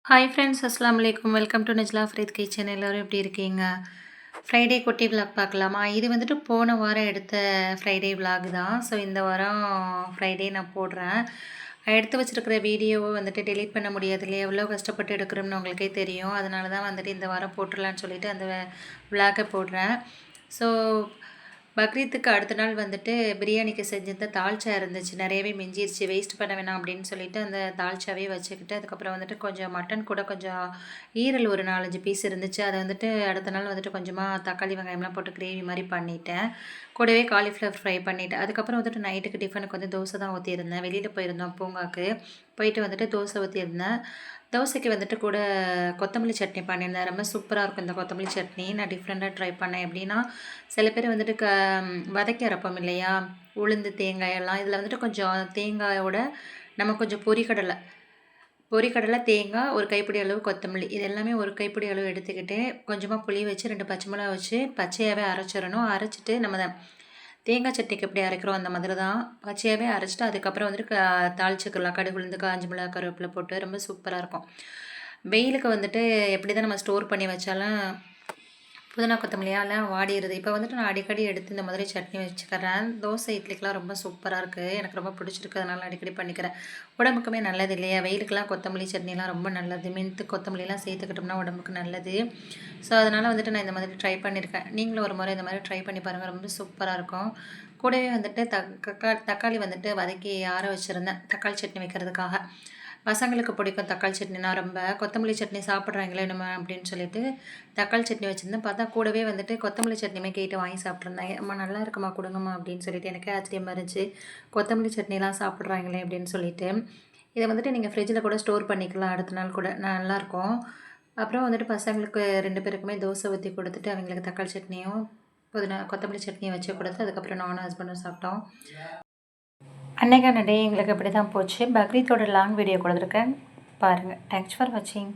Hi friends, அஸ்ஸலாமு அலைக்கும். Welcome to Najla Fareed kitchen. எல்லோரும் எப்படி இருக்கீங்க? ஃப்ரைடே குட்டி விலாக் பார்க்கலாமா? இது வந்துட்டு போன வாரம் எடுத்த ஃப்ரைடே விலாக் தான். ஸோ இந்த வாரம் ஃப்ரைடே நான் போடுறேன். எடுத்து வச்சிருக்கிற வீடியோவை வந்துட்டு டெலீட் பண்ண முடியாது இல்லையா? எவ்வளோ கஷ்டப்பட்டு எடுக்கிறோம்னு உங்களுக்கே தெரியும். அதனால தான் வந்துட்டு இந்த வாரம் போட்டுடலான்னு சொல்லிட்டு அந்த விலாகை போடுறேன். ஸோ பக்ரீத்துக்கு அடுத்த நாள் வந்துட்டு பிரியாணிக்கு செஞ்சிருந்த தால்ச்சா இருந்துச்சு. நிறையவே மிஞ்சிருச்சு. வேஸ்ட் பண்ண வேணாம் அப்படின்னு சொல்லிட்டு அந்த தால்ச்சாவே வச்சுக்கிட்டு, அதுக்கப்புறம் வந்துட்டு கொஞ்சம் மட்டன் கூட கொஞ்சம் ஈரல் ஒரு 4, 5 பீஸ் இருந்துச்சு. அதை வந்துட்டு அடுத்த நாள் வந்துட்டு கொஞ்சமாக தக்காளி வெங்காயம்லாம் போட்டு கிரேவி மாதிரி பண்ணிட்டேன். கூடவே காலிஃப்ளவர் ஃப்ரை பண்ணிவிட்டேன். அதுக்கப்புறம் வந்துட்டு நைட்டுக்கு டிஃபனுக்கு வந்து தோசை தான் ஊற்றியிருந்தேன். வெளியில் போயிருந்தோம் பூங்காக்கு. போயிட்டு வந்துட்டு தோசை ஊற்றியிருந்தேன். தோசைக்கு வந்துட்டு கூட கொத்தமல்லி சட்னி பண்ணியிருந்தேன். ரொம்ப சூப்பராக இருக்கும் இந்த கொத்தமல்லி சட்னி. நான் டிஃப்ரெண்ட்டாக ட்ரை பண்ணேன். எப்படின்னா, சில பேர் வந்துட்டு வதக்கி அரைப்போம் இல்லையா? உளுந்து, தேங்காய் எல்லாம். இதில் வந்துட்டு கொஞ்சம் தேங்காயோட நம்ம கொஞ்சம் பொரிக்கடலை, தேங்காய், ஒரு கைப்பிடி அளவு கொத்தமல்லி, இது எல்லாமே ஒரு கைப்பிடி அளவு எடுத்துக்கிட்டு, கொஞ்சமாக புளி வச்சு 2 பச்சை மிளகா வச்சு பச்சையாகவே அரைச்சிடணும். அரைச்சிட்டு நம்ம தேங்காய் சட்னிக்கு எப்படி அரைக்கிறோம் அந்த மாதிரி தான் பச்சையாகவே அரைச்சிட்டு அதுக்கப்புறம் வந்துட்டு தாளிச்சுக்கலாம். கடுகு, உளுந்து, காஞ்ச மிளகா, கருவேப்பிலை போட்டு ரொம்ப சூப்பராக இருக்கும். வெயிலுக்கு வந்துட்டு எப்படி தான் நம்ம ஸ்டோர் பண்ணி வச்சாலும் புதினா கொத்தமல்லியாலாம் வாடிடுது. இப்போ வந்துட்டு நான் அடிக்கடி எடுத்து இந்த மாதிரி சட்னி வச்சுக்கிறேன். தோசை, இட்லிக்கெலாம் ரொம்ப சூப்பராக இருக்குது. எனக்கு ரொம்ப பிடிச்சிருக்கு. அதனால் அடிக்கடி பண்ணிக்கிறேன். உடம்புக்குமே நல்லது இல்லையா? வெயிலுக்கெலாம் கொத்தமல்லி சட்னிலாம் ரொம்ப நல்லது. மென்த்து கொத்தமல்லிலாம் சேர்த்துக்கிட்டோம்னா உடம்புக்கு நல்லது. ஸோ அதனால் வந்துட்டு நான் இந்த மாதிரி ட்ரை பண்ணியிருக்கேன். நீங்களும் ஒரு முறை இந்த மாதிரி ட்ரை பண்ணி பாருங்கள். ரொம்ப சூப்பராக இருக்கும். கூடவே வந்துட்டு தக்காளி வந்துட்டு வதக்கி ஆற வச்சுருந்தேன் தக்காளி சட்னி வைக்கிறதுக்காக. பசங்களுக்கு பிடிக்கும் தக்காளி சட்னினா ரொம்ப. கொத்தமல்லி சட்னி சாப்பிட்றாங்களே நம்ம அப்படின்னு சொல்லிட்டு தக்காளி சட்னி வச்சுருந்தேன். பார்த்தா கூடவே வந்துட்டு கொத்தமல்லி சட்னியுமே கேட்டு வாங்கி சாப்பிட்ருந்தேன். அம்மா நல்லா இருக்குமா, கொடுங்கம்மா அப்படின்னு சொல்லிட்டு. எனக்கே ஆச்சரியமாக இருந்துச்சு. கொத்தமல்லி சட்னிலாம் சாப்பிட்றாங்களே அப்படின்னு சொல்லிட்டு. இதை வந்துட்டு நீங்கள் ஃப்ரிட்ஜில் கூட ஸ்டோர் பண்ணிக்கலாம். அடுத்த நாள் கூட நல்லாயிருக்கும். அப்புறம் வந்துட்டு பசங்களுக்கு 2 பேருக்குமே தோசை ஊற்றி கொடுத்துட்டு, அவங்களுக்கு தக்காளி சட்னியும் கொத்தமல்லி சட்னியும் வச்சு கொடுத்து, அதுக்கப்புறம் நானும் ஹஸ்பண்டும் சாப்பிட்டோம். அன்னைக்கான டே எங்களுக்கு இப்படி தான் போச்சு. பக்ரீத்தோட லாங் வீடியோ கொடுத்துருக்கேன் பாருங்கள். தேங்க்ஸ் ஃபார் வாட்சிங்.